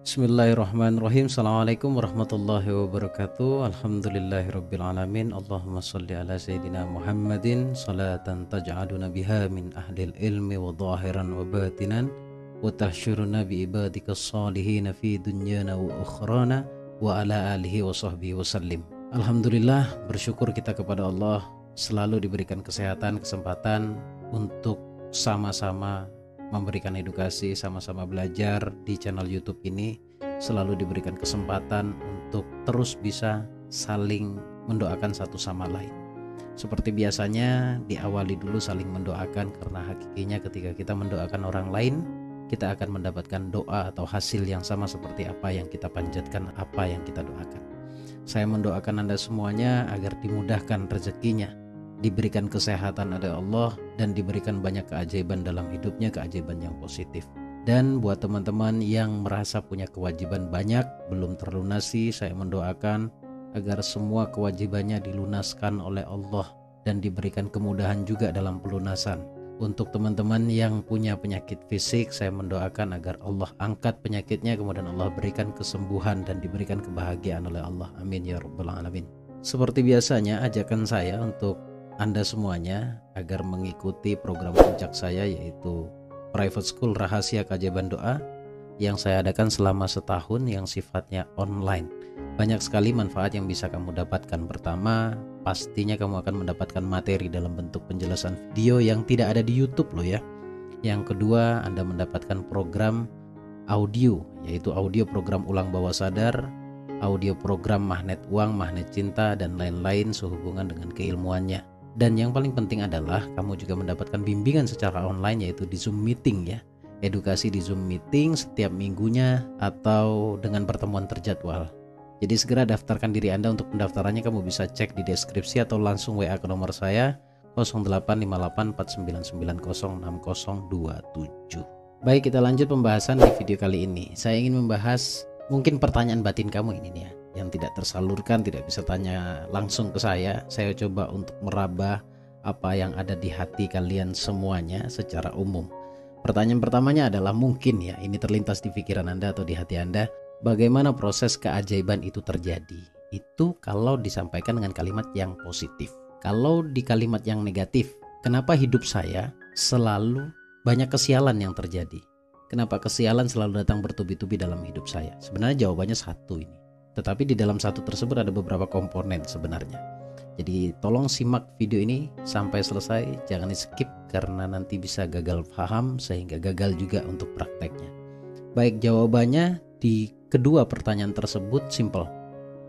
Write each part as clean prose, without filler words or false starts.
Bismillahirrahmanirrahim. Assalamualaikum warahmatullahi wabarakatuh. Alhamdulillahirrabbilalamin. Allahumma salli ala Sayyidina Muhammadin salatan taj'aluna biha min ahlil ilmi wa zahiran wa batinan wa tahsyuruna bi ibadika salihin fi dunyana wa ukhrana wa ala alihi wa sahbihi wa sallim. Alhamdulillah, bersyukur kita kepada Allah selalu diberikan kesehatan, kesempatan untuk sama-sama memberikan edukasi, sama-sama belajar di channel YouTube ini, selalu diberikan kesempatan untuk terus bisa saling mendoakan satu sama lain. Seperti biasanya diawali dulu saling mendoakan, karena hakikinya ketika kita mendoakan orang lain, kita akan mendapatkan doa atau hasil yang sama seperti apa yang kita panjatkan, apa yang kita doakan. Saya mendoakan Anda semuanya agar dimudahkan rezekinya, diberikan kesehatan oleh Allah, dan diberikan banyak keajaiban dalam hidupnya, keajaiban yang positif. Dan buat teman-teman yang merasa punya kewajiban banyak belum terlunasi, saya mendoakan agar semua kewajibannya dilunaskan oleh Allah dan diberikan kemudahan juga dalam pelunasan. Untuk teman-teman yang punya penyakit fisik, saya mendoakan agar Allah angkat penyakitnya, kemudian Allah berikan kesembuhan dan diberikan kebahagiaan oleh Allah. Amin ya rabbal alamin. Seperti biasanya, ajakan saya untuk Anda semuanya agar mengikuti program puncak saya, yaitu Private School Rahasia Keajaiban Doa, yang saya adakan selama setahun, yang sifatnya online. Banyak sekali manfaat yang bisa kamu dapatkan. Pertama, pastinya kamu akan mendapatkan materi dalam bentuk penjelasan video yang tidak ada di YouTube loh ya. Yang kedua, Anda mendapatkan program audio, yaitu audio program ulang bawah sadar, audio program magnet uang, magnet cinta, dan lain-lain sehubungan dengan keilmuannya. Dan yang paling penting adalah kamu juga mendapatkan bimbingan secara online, yaitu di Zoom meeting ya. Edukasi di Zoom meeting setiap minggunya atau dengan pertemuan terjadwal. Jadi segera daftarkan diri Anda. Untuk pendaftarannya kamu bisa cek di deskripsi atau langsung WA ke nomor saya 085849906027. Baik, kita lanjut pembahasan di video kali ini. Saya ingin membahas mungkin pertanyaan batin kamu ini nih ya, yang tidak tersalurkan, tidak bisa tanya langsung ke saya. Saya coba untuk meraba apa yang ada di hati kalian semuanya secara umum. Pertanyaan pertamanya adalah, mungkin ya ini terlintas di pikiran Anda atau di hati Anda, bagaimana proses keajaiban itu terjadi? Itu kalau disampaikan dengan kalimat yang positif. Kalau di kalimat yang negatif, kenapa hidup saya selalu banyak kesialan yang terjadi? Kenapa kesialan selalu datang bertubi-tubi dalam hidup saya? Sebenarnya jawabannya satu ini. Tetapi di dalam satu tersebut ada beberapa komponen sebenarnya. Jadi tolong simak video ini sampai selesai, jangan di skip karena nanti bisa gagal paham sehingga gagal juga untuk prakteknya. Baik, jawabannya di kedua pertanyaan tersebut simple.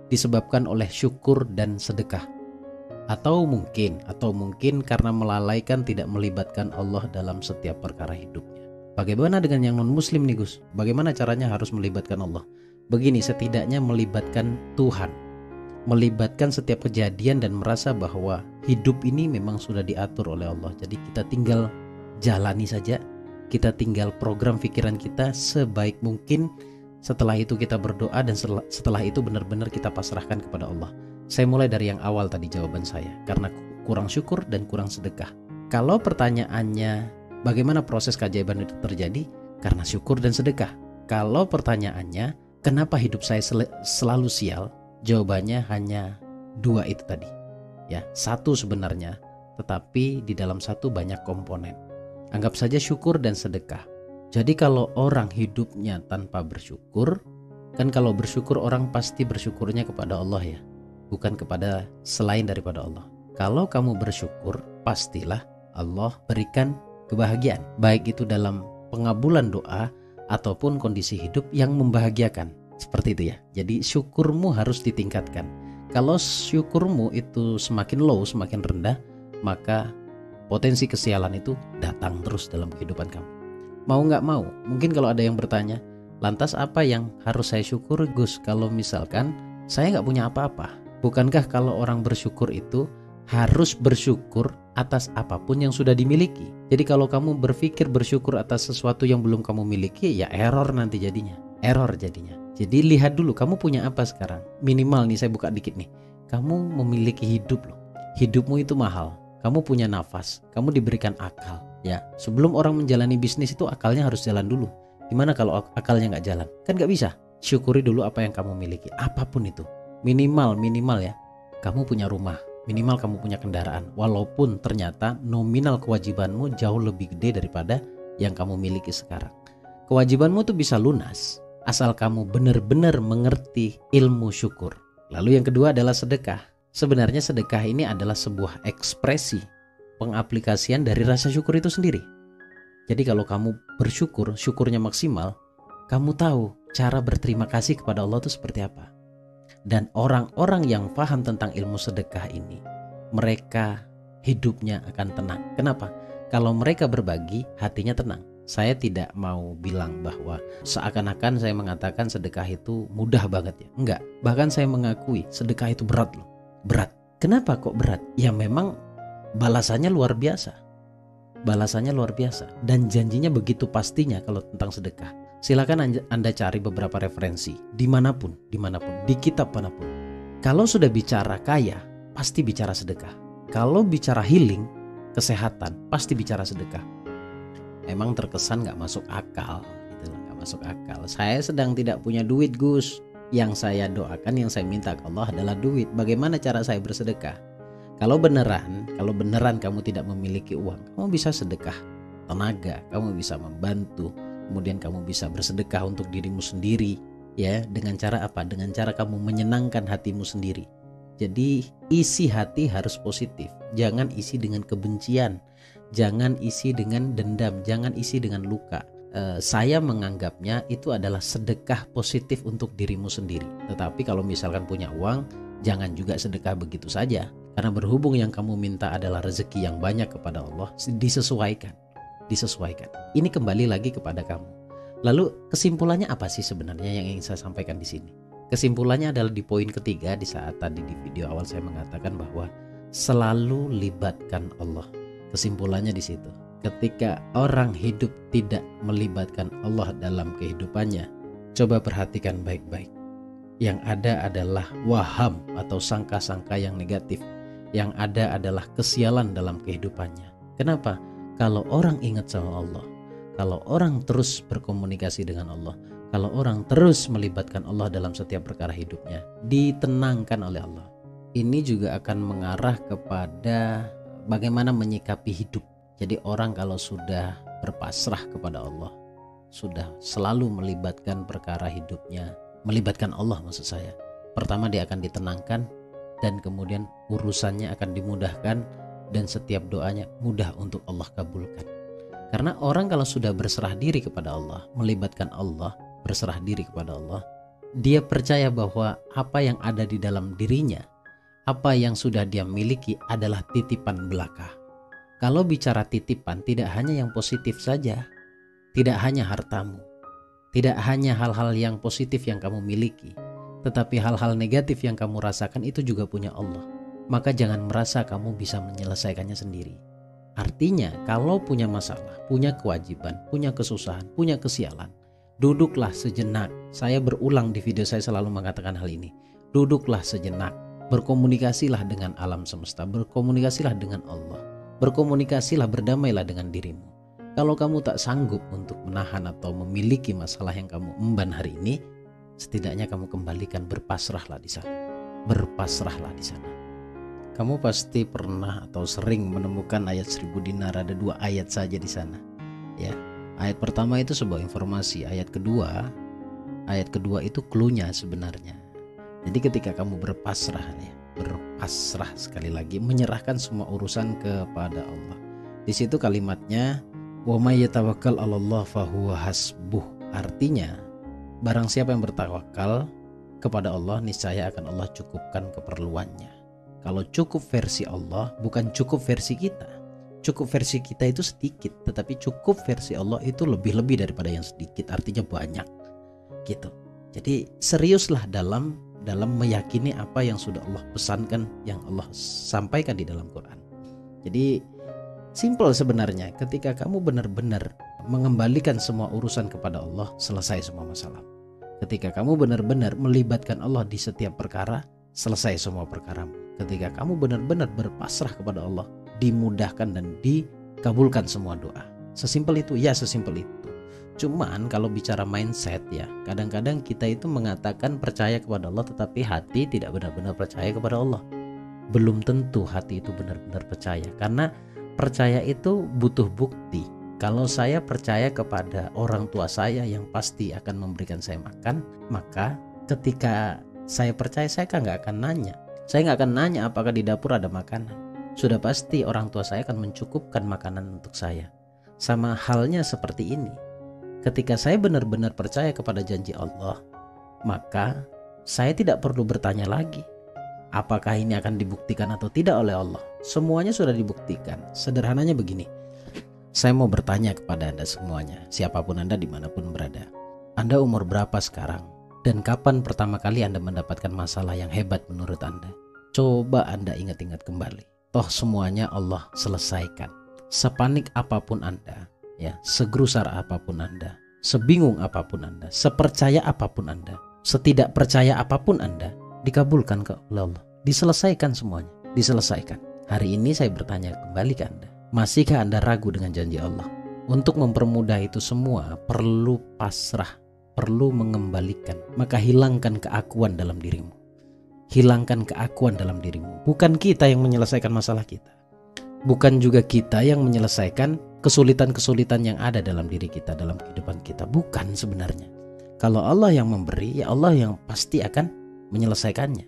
Disebabkan oleh syukur dan sedekah. Atau mungkin karena melalaikan, tidak melibatkan Allah dalam setiap perkara hidupnya. Bagaimana dengan yang non muslim nih Gus? Bagaimana caranya harus melibatkan Allah? Begini, setidaknya melibatkan Tuhan, melibatkan setiap kejadian dan merasa bahwa hidup ini memang sudah diatur oleh Allah. Jadi kita tinggal jalani saja, kita tinggal program pikiran kita sebaik mungkin. Setelah itu kita berdoa, dan setelah itu benar-benar kita pasrahkan kepada Allah. Saya mulai dari yang awal tadi jawaban saya, karena kurang syukur dan kurang sedekah. Kalau pertanyaannya bagaimana proses keajaiban itu terjadi? Karena syukur dan sedekah. Kalau pertanyaannya kenapa hidup saya selalu sial? Jawabannya hanya dua itu tadi. Ya, satu sebenarnya, tetapi di dalam satu banyak komponen. Anggap saja syukur dan sedekah. Jadi kalau orang hidupnya tanpa bersyukur, kan kalau bersyukur orang pasti bersyukurnya kepada Allah ya, bukan kepada selain daripada Allah. Kalau kamu bersyukur, pastilah Allah berikan kebahagiaan, baik itu dalam pengabulan doa ataupun kondisi hidup yang membahagiakan. Seperti itu ya. Jadi syukurmu harus ditingkatkan. Kalau syukurmu itu semakin low, semakin rendah, maka potensi kesialan itu datang terus dalam kehidupan kamu. Mau nggak mau, mungkin kalau ada yang bertanya, lantas apa yang harus saya syukur Gus kalau misalkan saya nggak punya apa-apa? Bukankah kalau orang bersyukur itu harus bersyukur atas apapun yang sudah dimiliki? Jadi kalau kamu berpikir bersyukur atas sesuatu yang belum kamu miliki, ya error nanti jadinya. Jadi lihat dulu kamu punya apa sekarang. Minimal nih, saya buka dikit nih. Kamu memiliki hidup loh. Hidupmu itu mahal. Kamu punya nafas, kamu diberikan akal. Ya, sebelum orang menjalani bisnis itu akalnya harus jalan dulu. Gimana kalau akalnya nggak jalan? Kan nggak bisa. syukuri dulu apa yang kamu miliki, apapun itu. Minimal ya, kamu punya rumah, minimal kamu punya kendaraan, walaupun ternyata nominal kewajibanmu jauh lebih gede daripada yang kamu miliki sekarang. Kewajibanmu tuh bisa lunas asal kamu benar-benar mengerti ilmu syukur. Lalu yang kedua adalah sedekah. Sebenarnya sedekah ini adalah sebuah ekspresi pengaplikasian dari rasa syukur itu sendiri. Jadi kalau kamu bersyukur, syukurnya maksimal, kamu tahu cara berterima kasih kepada Allah itu seperti apa. Dan orang-orang yang paham tentang ilmu sedekah ini, mereka hidupnya akan tenang. Kenapa? Kalau mereka berbagi, hatinya tenang. Saya tidak mau bilang bahwa seakan-akan saya mengatakan sedekah itu mudah banget ya. Enggak, bahkan saya mengakui sedekah itu berat loh. Berat. Kenapa kok berat? Ya memang balasannya luar biasa. Balasannya luar biasa. Dan janjinya begitu pastinya kalau tentang sedekah. Silakan Anda cari beberapa referensi dimanapun, di kitab manapun. Kalau sudah bicara kaya, pasti bicara sedekah. Kalau bicara healing, kesehatan, pasti bicara sedekah. Emang terkesan nggak masuk akal, gitu, nggak masuk akal. Saya sedang tidak punya duit, Gus. Yang saya doakan, yang saya minta ke Allah adalah duit. Bagaimana cara saya bersedekah? Kalau beneran kamu tidak memiliki uang, kamu bisa sedekah tenaga, kamu bisa membantu. Kemudian kamu bisa bersedekah untuk dirimu sendiri, ya, dengan cara apa? Dengan cara kamu menyenangkan hatimu sendiri. Jadi isi hati harus positif. Jangan isi dengan kebencian, jangan isi dengan dendam, jangan isi dengan luka. Saya menganggapnya itu adalah sedekah positif untuk dirimu sendiri. Tetapi kalau misalkan punya uang, jangan juga sedekah begitu saja. Karena berhubung yang kamu minta adalah rezeki yang banyak kepada Allah, disesuaikan. Ini kembali lagi kepada kamu. Lalu kesimpulannya apa sih sebenarnya yang ingin saya sampaikan di sini? Kesimpulannya adalah di poin ketiga, di saat tadi di video awal saya mengatakan bahwa selalu libatkan Allah. Kesimpulannya di situ. Ketika orang hidup tidak melibatkan Allah dalam kehidupannya, coba perhatikan baik-baik. Yang ada adalah waham atau sangka-sangka yang negatif. Yang ada adalah kesialan dalam kehidupannya. Kenapa? Kalau orang ingat sama Allah, kalau orang terus berkomunikasi dengan Allah, kalau orang terus melibatkan Allah dalam setiap perkara hidupnya, ditenangkan oleh Allah. Ini juga akan mengarah kepada bagaimana menyikapi hidup. Jadi orang kalau sudah berpasrah kepada Allah, sudah selalu melibatkan perkara hidupnya, melibatkan Allah maksud saya. Pertama dia akan ditenangkan, dan kemudian urusannya akan dimudahkan, dan setiap doanya mudah untuk Allah kabulkan. Karena orang kalau sudah berserah diri kepada Allah, melibatkan Allah, berserah diri kepada Allah, dia percaya bahwa apa yang ada di dalam dirinya, apa yang sudah dia miliki adalah titipan belaka. Kalau bicara titipan, tidak hanya yang positif saja, tidak hanya hartamu, tidak hanya hal-hal yang positif yang kamu miliki, tetapi hal-hal negatif yang kamu rasakan itu juga punya Allah. Maka jangan merasa kamu bisa menyelesaikannya sendiri. Artinya kalau punya masalah, punya kewajiban, punya kesusahan, punya kesialan, duduklah sejenak. Saya berulang di video saya selalu mengatakan hal ini. Duduklah sejenak, berkomunikasilah dengan alam semesta, berkomunikasilah dengan Allah, berkomunikasilah, berdamailah dengan dirimu. Kalau kamu tak sanggup untuk menahan atau memiliki masalah yang kamu emban hari ini, setidaknya kamu kembalikan, berpasrahlah di sana. Berpasrahlah di sana. Kamu pasti pernah atau sering menemukan ayat 1000 dinar, ada 2 ayat saja di sana. Ya, ayat pertama itu sebuah informasi, ayat kedua itu clue-nya sebenarnya. Jadi ketika kamu berpasrah ya, berpasrah sekali lagi, menyerahkan semua urusan kepada Allah. Di situ kalimatnya wa may yatawakkal 'alallah fahuwa hasbuh. Artinya, barang siapa yang bertawakal kepada Allah, niscaya akan Allah cukupkan keperluannya. Kalau cukup versi Allah, bukan cukup versi kita. Cukup versi kita itu sedikit, tetapi cukup versi Allah itu lebih-lebih daripada yang sedikit, artinya banyak. Gitu. Jadi seriuslah dalam meyakini apa yang sudah Allah pesankan, yang Allah sampaikan di dalam Quran. Jadi simple sebenarnya, ketika kamu benar-benar mengembalikan semua urusan kepada Allah, selesai semua masalah. Ketika kamu benar-benar melibatkan Allah di setiap perkara, selesai semua perkaramu. Ketika kamu benar-benar berpasrah kepada Allah, dimudahkan dan dikabulkan semua doa. Sesimpel itu, ya sesimpel itu. Cuman kalau bicara mindset ya, kadang-kadang kita itu mengatakan percaya kepada Allah tetapi hati tidak benar-benar percaya kepada Allah. Belum tentu hati itu benar-benar percaya, karena percaya itu butuh bukti. Kalau saya percaya kepada orang tua saya yang pasti akan memberikan saya makan, maka ketika saya percaya, saya kan nggak akan nanya. Saya nggak akan nanya apakah di dapur ada makanan. Sudah pasti orang tua saya akan mencukupkan makanan untuk saya. Sama halnya seperti ini. Ketika saya benar-benar percaya kepada janji Allah, maka saya tidak perlu bertanya lagi apakah ini akan dibuktikan atau tidak oleh Allah. Semuanya sudah dibuktikan. Sederhananya begini, saya mau bertanya kepada Anda semuanya, siapapun Anda dimanapun berada. Anda umur berapa sekarang? Dan kapan pertama kali Anda mendapatkan masalah yang hebat menurut Anda? Coba Anda ingat-ingat kembali. Toh semuanya Allah selesaikan. Sepanik apapun Anda, ya, segerusar apapun Anda, sebingung apapun Anda, sepercaya apapun Anda, setidak percaya apapun Anda, dikabulkan ke Allah. Diselesaikan semuanya, diselesaikan. Hari ini saya bertanya kembali ke Anda, masihkah Anda ragu dengan janji Allah? Untuk mempermudah itu semua perlu pasrah, perlu mengembalikan. Maka hilangkan keakuan dalam dirimu. Hilangkan keakuan dalam dirimu. Bukan kita yang menyelesaikan masalah kita. Bukan juga kita yang menyelesaikan kesulitan-kesulitan yang ada dalam diri kita, dalam kehidupan kita. Bukan sebenarnya. Kalau Allah yang memberi, ya Allah yang pasti akan menyelesaikannya.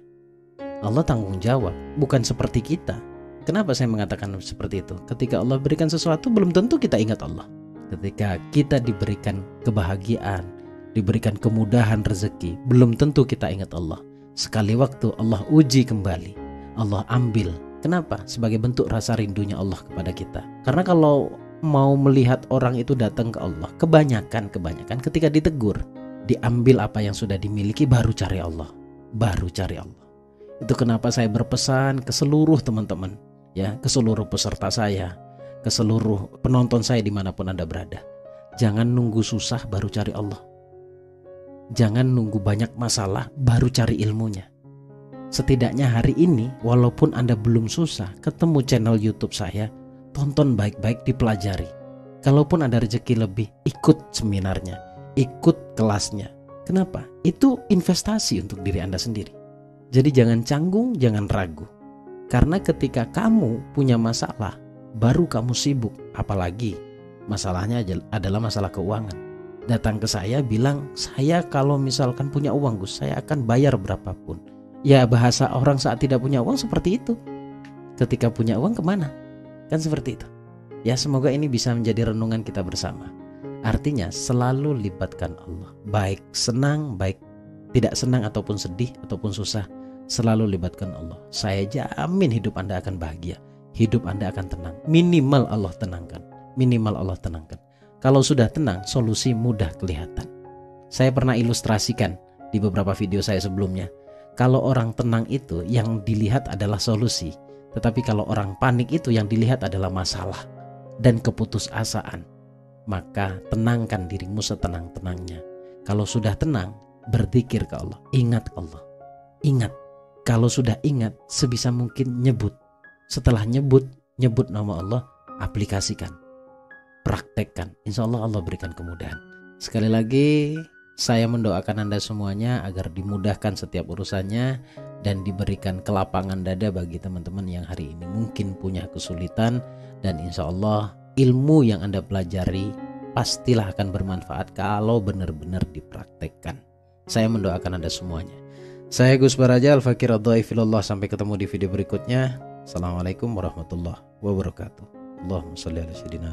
Allah tanggung jawab, bukan seperti kita. Kenapa saya mengatakan seperti itu? Ketika Allah berikan sesuatu, belum tentu kita ingat Allah. Ketika kita diberikan kebahagiaan, diberikan kemudahan rezeki, belum tentu kita ingat Allah. Sekali waktu Allah uji kembali, Allah ambil. Kenapa? Sebagai bentuk rasa rindunya Allah kepada kita. Karena kalau mau melihat orang itu datang ke Allah, kebanyakan ketika ditegur, diambil apa yang sudah dimiliki, baru cari Allah. Baru cari Allah. Itu kenapa saya berpesan ke seluruh teman-teman, ya, ke seluruh peserta saya, ke seluruh penonton saya dimanapun Anda berada. Jangan nunggu susah baru cari Allah. Jangan nunggu banyak masalah baru cari ilmunya. Setidaknya hari ini, walaupun Anda belum susah, ketemu channel YouTube saya, tonton baik-baik, dipelajari. Kalaupun ada rezeki lebih, ikut seminarnya, ikut kelasnya. Kenapa? Itu investasi untuk diri Anda sendiri. Jadi jangan canggung, jangan ragu. Karena ketika kamu punya masalah, baru kamu sibuk. Apalagi masalahnya adalah masalah keuangan. Datang ke saya bilang, saya kalau misalkan punya uang Gus, saya akan bayar berapapun. Ya, bahasa orang saat tidak punya uang seperti itu. Ketika punya uang kemana? Kan seperti itu. Ya, semoga ini bisa menjadi renungan kita bersama. Artinya selalu libatkan Allah. Baik senang, baik tidak senang ataupun sedih ataupun susah, selalu libatkan Allah. Saya jamin hidup Anda akan bahagia. Hidup Anda akan tenang. Minimal Allah tenangkan. Minimal Allah tenangkan. Kalau sudah tenang, solusi mudah kelihatan. Saya pernah ilustrasikan di beberapa video saya sebelumnya. Kalau orang tenang itu yang dilihat adalah solusi. Tetapi kalau orang panik itu yang dilihat adalah masalah dan keputusasaan. Maka tenangkan dirimu setenang-tenangnya. Kalau sudah tenang, berzikir ke Allah. Ingat Allah. Ingat. Kalau sudah ingat, sebisa mungkin nyebut. Setelah nyebut nama Allah, aplikasikan. Praktekkan. Insya Allah Allah berikan kemudahan. Sekali lagi, saya mendoakan Anda semuanya agar dimudahkan setiap urusannya dan diberikan kelapangan dada bagi teman-teman yang hari ini mungkin punya kesulitan. Dan insya Allah ilmu yang Anda pelajari pastilah akan bermanfaat kalau benar-benar dipraktekkan. Saya mendoakan Anda semuanya. Saya Gus Baraja, Al-Fakir Ad-Dhaifilullah. Sampai ketemu di video berikutnya. Assalamualaikum warahmatullahi wabarakatuh. Allahumma sholli ala sayyidina